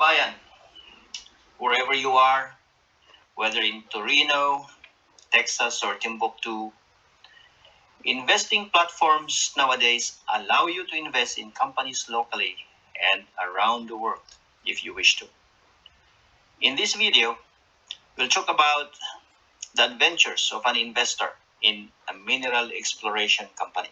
kabayan, wherever you are, whether in Torino, Texas, or Timbuktu, investing platforms nowadays allow you to invest in companies locally and around the world if you wish to. In this video, we'll talk about the adventures of an investor in a mineral exploration company.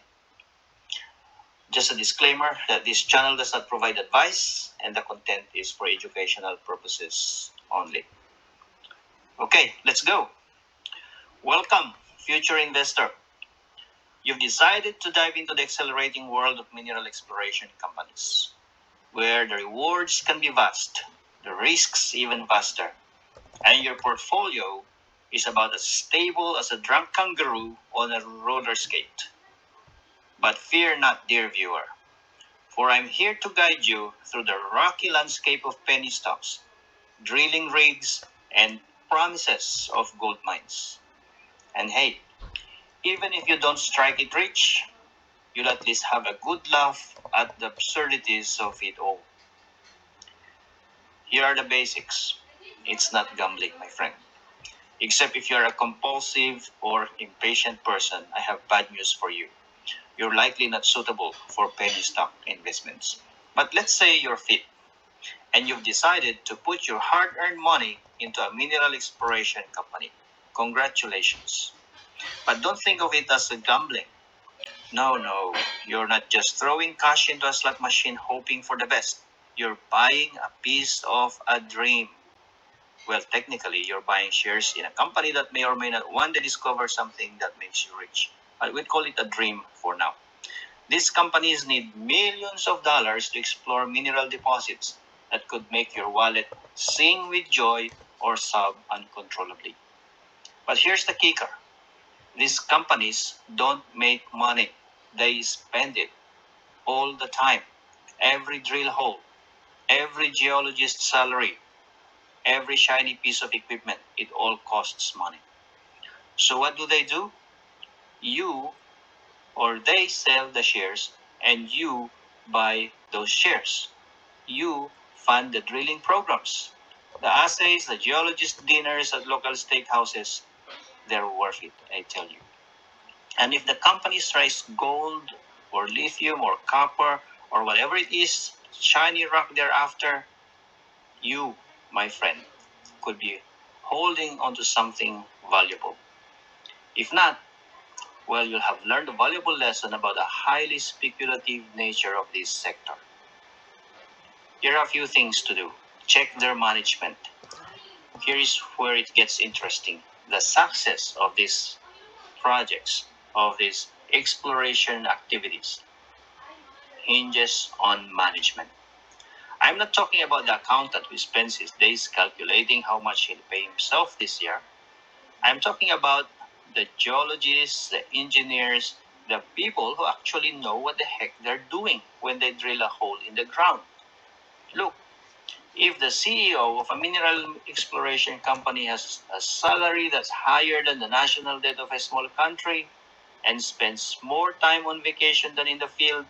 Just a disclaimer that this channel does not provide advice and the content is for educational purposes only. Okay, let's go. Welcome, future investor. You've decided to dive into the accelerating world of mineral exploration companies, where the rewards can be vast, the risks even vaster, and your portfolio is about as stable as a drunk kangaroo on a roller skate. But fear not, dear viewer, for I'm here to guide you through the rocky landscape of penny stocks, drilling rigs, and promises of gold mines. And hey, even if you don't strike it rich, you'll at least have a good laugh at the absurdities of it all. Here are the basics. It's not gambling, my friend. Except if you're a compulsive or impatient person, I have bad news for you. You're likely not suitable for penny stock investments. But let's say you're fit and you've decided to put your hard-earned money into a mineral exploration company. Congratulations. But don't think of it as a gambling. No, you're not just throwing cash into a slot machine hoping for the best. You're buying a piece of a dream. Well, technically, you're buying shares in a company that may or may not one day discover something that makes you rich. But we'd call it a dream for now. These companies need millions of dollars to explore mineral deposits that could make your wallet sing with joy or sob uncontrollably. But here's the kicker. These companies don't make money. They spend it all the time. Every drill hole, every geologist's salary, every shiny piece of equipment, it all costs money. So what do? You or they sell the shares and you buy those shares. You fund the drilling programs, the assays, the geologist dinners at local steakhouses. They're worth it, I tell you. And if the company strikes gold or lithium or copper or whatever it is, shiny rock thereafter, you, my friend, could be holding onto something valuable. If not, well, you'll have learned a valuable lesson about the highly speculative nature of this sector. Here are a few things to do. Check their management. Here is where it gets interesting. The success of these projects, of these exploration activities, hinges on management. I'm not talking about the accountant who spends his days calculating how much he'll pay himself this year. I'm talking about the geologists, the engineers, the people who actually know what the heck they're doing when they drill a hole in the ground. Look, if the CEO of a mineral exploration company has a salary that's higher than the national debt of a small country and spends more time on vacation than in the field,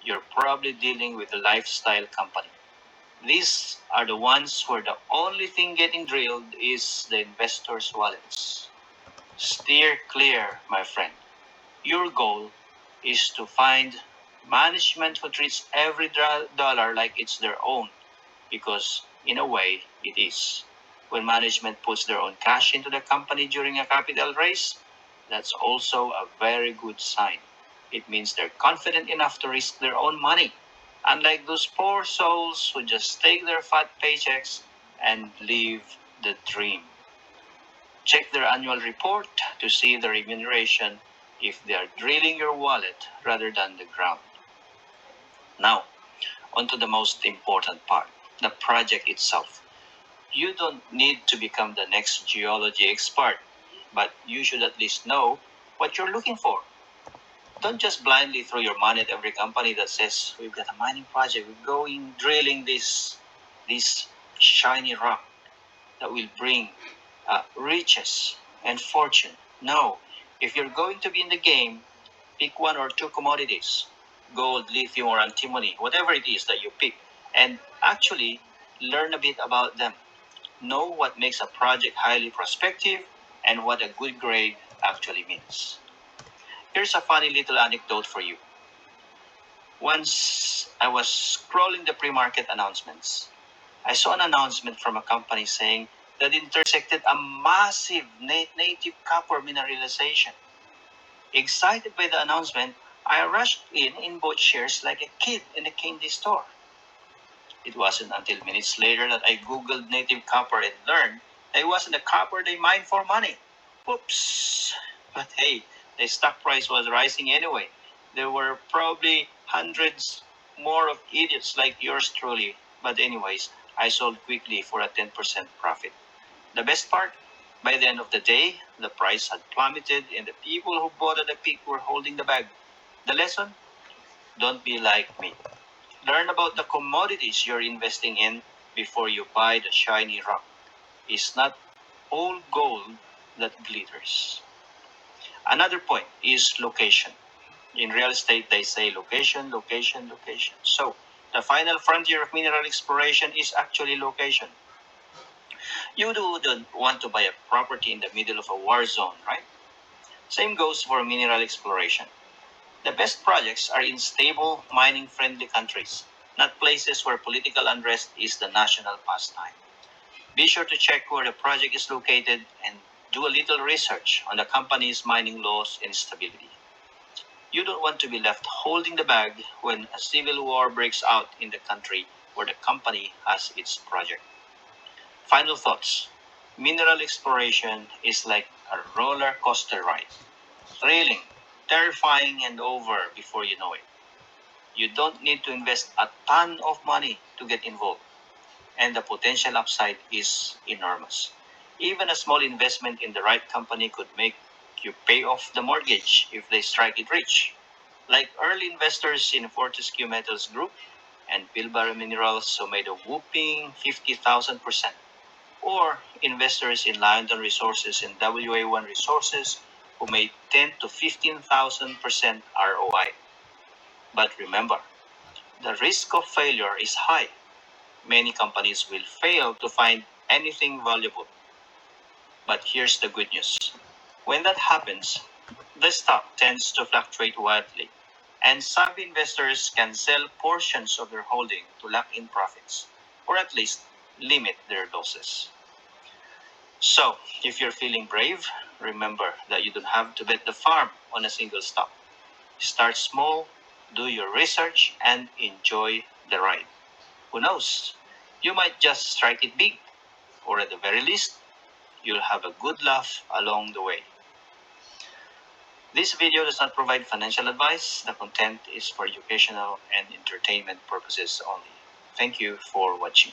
you're probably dealing with a lifestyle company. These are the ones where the only thing getting drilled is the investors' wallets. Steer clear, my friend. Your goal is to find management who treats every dollar like it's their own, because in a way, it is. When management puts their own cash into the company during a capital raise, that's also a very good sign. It means they're confident enough to risk their own money, unlike those poor souls who just take their fat paychecks and live the dream. Check their annual report to see the remuneration if they are drilling your wallet rather than the ground. Now, on to the most important part, the project itself. You don't need to become the next geology expert, but you should at least know what you're looking for. Don't just blindly throw your money at every company that says, we've got a mining project, we're going drilling this shiny rock that will bring riches and fortune. No, if you're going to be in the game, pick one or two commodities, gold, lithium, or antimony, whatever it is that you pick. And actually, Learn a bit about them. Know what makes a project highly prospective and what a good grade actually means. Here's a funny little anecdote for you. Once I was scrolling the pre-market announcements. I saw an announcement from a company saying that it intersected a massive native copper mineralization. Excited by the announcement, I rushed in bought shares like a kid in a candy store. It wasn't until minutes later that I googled native copper and learned that it wasn't the copper they mined for money. Whoops! But hey, the stock price was rising anyway. There were probably hundreds more of idiots like yours truly. But anyways, I sold quickly for a 10% profit. The best part? By the end of the day, the price had plummeted and the people who bought at the peak were holding the bag. The lesson? Don't be like me. Learn about the commodities you're investing in before you buy the shiny rock. It's not all gold that glitters. Another point is location. In real estate, they say location, location, location. So, the final frontier of mineral exploration is actually location. You don't want to buy a property in the middle of a war zone, right? Same goes for mineral exploration. The best projects are in stable, mining-friendly countries, not places where political unrest is the national pastime. Be sure to check where the project is located and do a little research on the company's mining laws and stability. You don't want to be left holding the bag when a civil war breaks out in the country where the company has its project. Final thoughts. Mineral exploration is like a roller coaster ride. Thrilling, terrifying, and over before you know it. You don't need to invest a ton of money to get involved, and the potential upside is enormous. Even a small investment in the right company could make you pay off the mortgage if they strike it rich. Like early investors in Fortescue Metals Group and Pilbara Minerals who made a whooping 50,000%. Or investors in London Resources and WA1 Resources who made 10 to 15,000% ROI. But remember, the risk of failure is high. Many companies will fail to find anything valuable. But here's the good news. When that happens, the stock tends to fluctuate wildly, and some investors can sell portions of their holding to lock in profits, or at least limit their losses. So, if you're feeling brave, remember that you don't have to bet the farm on a single stock. Start small, do your research, and enjoy the ride. Who knows? You might just strike it big, or at the very least, you'll have a good laugh along the way. This video does not provide financial advice. The content is for educational and entertainment purposes only. Thank you for watching.